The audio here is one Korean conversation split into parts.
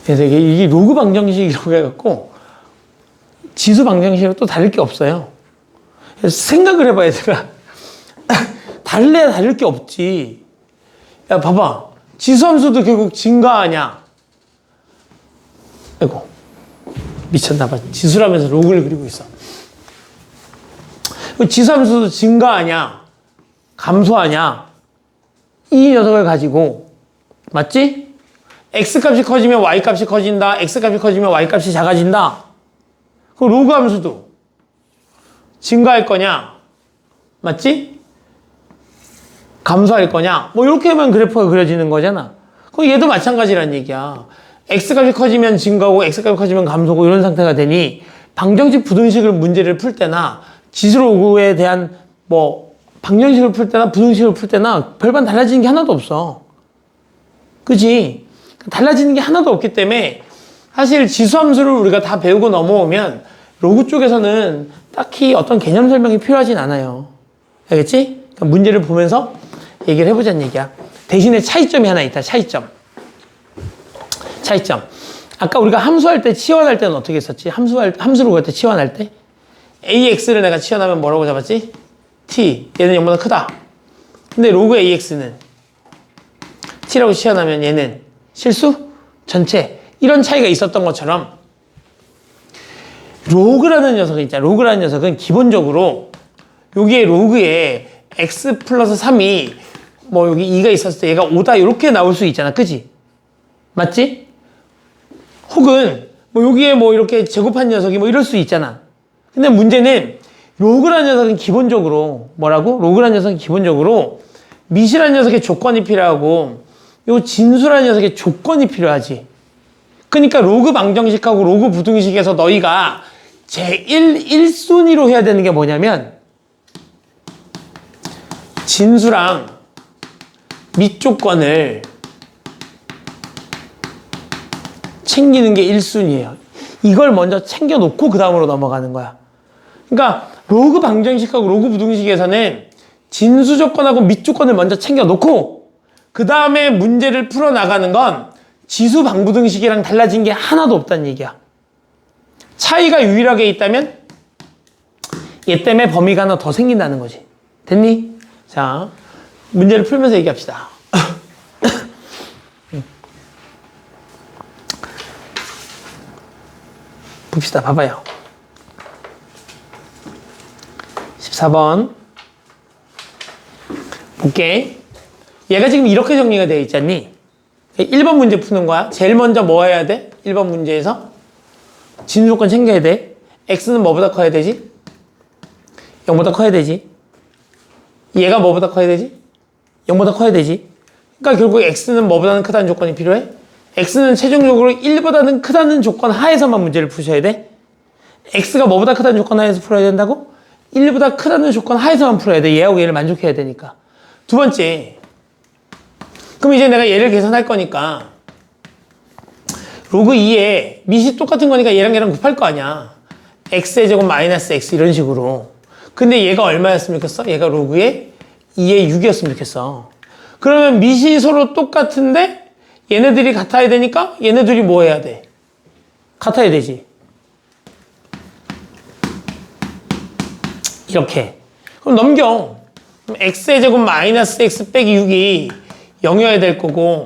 그래서 이게 로그 방정식이라고 해갖고 지수 방정식이랑 또 다를 게 없어요. 그래서 생각을 해봐, 얘들아. 달래야 다를 게 없지. 야, 봐봐. 지수함수도 결국 증가하냐? 아이고, 미쳤나봐. 지수라면서 로그를 그리고 있어. 지수함수도 증가하냐? 감소하냐? 이 녀석을 가지고, 맞지? X값이 커지면 Y값이 커진다. X값이 커지면 Y값이 작아진다. 그 로그 함수도 증가할 거냐? 맞지? 감소할 거냐? 뭐 이렇게 하면 그래프가 그려지는 거잖아. 그럼 얘도 마찬가지란 얘기야. X값이 커지면 증가하고 X값이 커지면 감소고 이런 상태가 되니 방정식 부등식을 문제를 풀 때나 지수 로그에 대한 뭐 방정식을 풀 때나 부등식을 풀 때나 별반 달라지는 게 하나도 없어. 그치? 달라지는 게 하나도 없기 때문에 사실 지수함수를 우리가 다 배우고 넘어오면 로그 쪽에서는 딱히 어떤 개념 설명이 필요하진 않아요. 알겠지? 그러니까 문제를 보면서 얘기를 해보자는 얘기야. 대신에 차이점이 하나 있다. 차이점. 아까 우리가 함수할 때 치환할 때는 어떻게 했었지? 함수로 갈 때 치환할 때 AX를 내가 치환하면 뭐라고 잡았지? T. 얘는 0보다 크다. 근데 로그 AX는 T라고 치환하면 얘는 실수? 전체. 이런 차이가 있었던 것처럼 로그라는 녀석은 있잖아. 로그라는 녀석은 기본적으로 여기에 로그에 x 플러스 3이 뭐 여기 2가 있었을 때 얘가 5다 이렇게 나올 수 있잖아. 그지? 맞지? 혹은 뭐 여기에 뭐 이렇게 제곱한 녀석이 뭐 이럴 수 있잖아. 근데 문제는 로그라는 녀석은 기본적으로 뭐라고? 로그라는 녀석은 기본적으로 미시라는 녀석의 조건이 필요하고 요 진수라는 녀석의 조건이 필요하지. 그러니까 로그 방정식하고 로그 부등식에서 너희가 제1순위로 해야 되는 게 뭐냐면 진수랑 밑조건을 챙기는 게 1순위예요. 이걸 먼저 챙겨놓고 그 다음으로 넘어가는 거야. 그러니까 로그 방정식하고 로그 부등식에서는 진수 조건하고 밑조건을 먼저 챙겨놓고 그 다음에 문제를 풀어나가는 건 지수 방부등식이랑 달라진 게 하나도 없다는 얘기야. 차이가 유일하게 있다면 얘 때문에 범위가 하나 더 생긴다는 거지. 됐니? 자, 문제를 풀면서 얘기합시다. 봅시다. 봐봐요. 14번 볼게. 얘가 지금 이렇게 정리가 되어 있잖니? 1번 문제 푸는 거야. 제일 먼저 뭐 해야 돼? 1번 문제에서 진수조건 챙겨야 돼. x는 뭐보다 커야 되지? 0보다 커야 되지. 얘가 뭐보다 커야 되지? 0보다 커야 되지. 그러니까 결국 x는 뭐보다는 크다는 조건이 필요해. x는 최종적으로 1보다는 크다는 조건 하에서만 문제를 푸셔야 돼. x가 뭐보다 크다는 조건 하에서 풀어야 된다고? 1보다 크다는 조건 하에서만 풀어야 돼. 얘하고 얘를 만족해야 되니까. 두 번째, 그럼 이제 내가 얘를 계산할 거니까 로그 2에 밑이 똑같은 거니까 얘랑 얘랑 곱할 거 아니야. x의 제곱 마이너스 x 이런 식으로. 근데 얘가 얼마였으면 좋겠어? 얘가 로그에 2에 6이었으면 좋겠어. 그러면 밑이 서로 똑같은데 얘네들이 같아야 되니까 얘네들이 뭐 해야 돼? 같아야 되지. 이렇게. 그럼 넘겨. 그럼 x의 제곱 마이너스 x 빼기 6이 0이어야 될 거고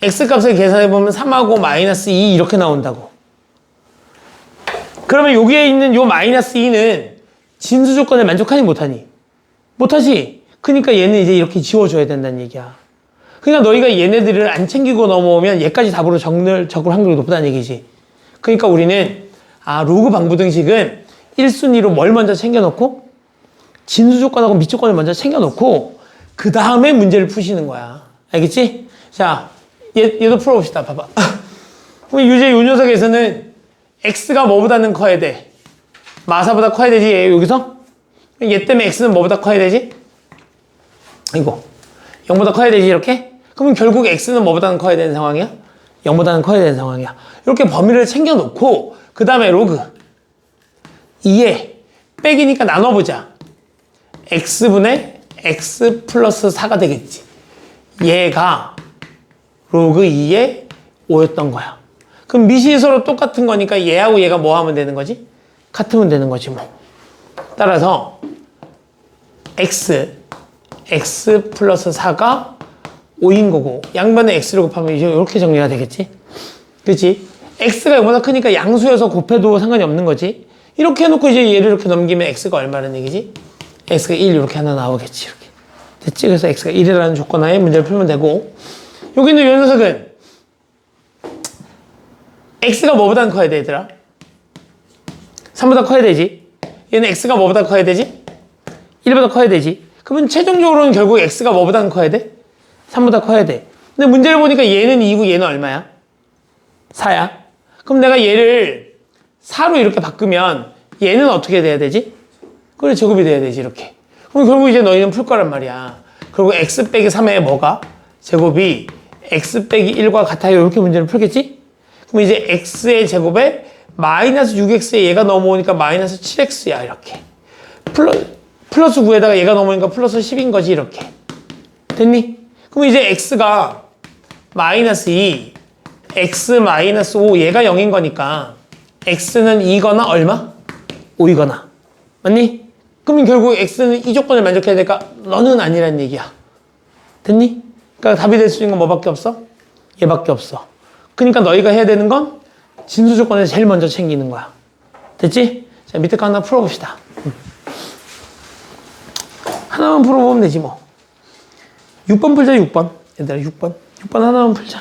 x값을 계산해보면 3하고 마이너스 2 이렇게 나온다고. 그러면 여기에 있는 요 마이너스 2는 진수 조건에 만족하니 못하니? 못하지. 그러니까 얘는 이제 이렇게 지워줘야 된다는 얘기야. 그러니까 너희가 얘네들을 안 챙기고 넘어오면 얘까지 답으로 적을 확률이 높다는 얘기지. 그러니까 우리는 로그 방부등식은 1순위로 뭘 먼저 챙겨놓고 진수 조건하고 밑 조건을 먼저 챙겨놓고 그 다음에 문제를 푸시는 거야. 알겠지? 자, 얘도 풀어봅시다. 봐봐. 그럼 이제 요 녀석에서는 x가 뭐보다는 커야 돼? 마사보다 커야 되지, 얘 여기서? 얘 때문에 x는 뭐보다 커야 되지? 이거 0보다 커야 되지, 이렇게? 그러면 결국 x는 뭐보다는 커야 되는 상황이야? 0보다는 커야 되는 상황이야. 이렇게 범위를 챙겨놓고 그 다음에 로그 2에 빼기니까 나눠보자. x분의 x 플러스 4가 되겠지. 얘가 로그 2에 5였던 거야. 그럼 밑이 서로 똑같은 거니까 얘하고 얘가 뭐 하면 되는 거지? 같으면 되는 거지 뭐. 따라서 x 플러스 4가 5인 거고 양변에 x를 곱하면 이제 이렇게 정리가 되겠지? 그치? x가 0보다 크니까 양수여서 곱해도 상관이 없는 거지? 이렇게 해놓고 이제 얘를 이렇게 넘기면 x가 얼마라는 얘기지? x가 1 이렇게 하나 나오겠지 이렇게. 됐지? 그래서 x가 1이라는 조건 하에 문제를 풀면 되고 여기 있는 요 녀석은 x가 뭐보다 커야 돼 얘들아? 3보다 커야 되지? 얘는 x가 뭐보다 커야 되지? 1보다 커야 되지? 그러면 최종적으로는 결국 x가 뭐보다 커야 돼? 3보다 커야 돼. 근데 문제를 보니까 얘는 2고 얘는 얼마야? 4야. 그럼 내가 얘를 4로 이렇게 바꾸면 얘는 어떻게 돼야 되지? 그래, 제곱이 돼야 되지 이렇게. 그럼 결국 이제 너희는 풀 거란 말이야. 그리고 x 빼기 3의 뭐가? 제곱이 x 빼기 1과 같아요. 이렇게 문제를 풀겠지? 그럼 이제 x의 제곱에 마이너스 6x에 얘가 넘어오니까 마이너스 7x야 이렇게. 플러스 9에다가 얘가 넘어오니까 플러스 10인 거지 이렇게. 됐니? 그럼 이제 x가 마이너스 2, x 마이너스 5 얘가 0인 거니까 x는 2거나 얼마? 5이거나. 맞니? 그러면 결국 x는 이 조건을 만족해야 되니까 너는 아니란 얘기야. 됐니? 그러니까 답이 될 수 있는 건 뭐밖에 없어? 얘밖에 없어. 그러니까 너희가 해야 되는 건 진수 조건을 제일 먼저 챙기는 거야. 됐지? 자, 밑에 거 하나 풀어봅시다. 하나만 풀어보면 되지 뭐. 6번 풀자 6번. 얘들아 6번 하나만 풀자.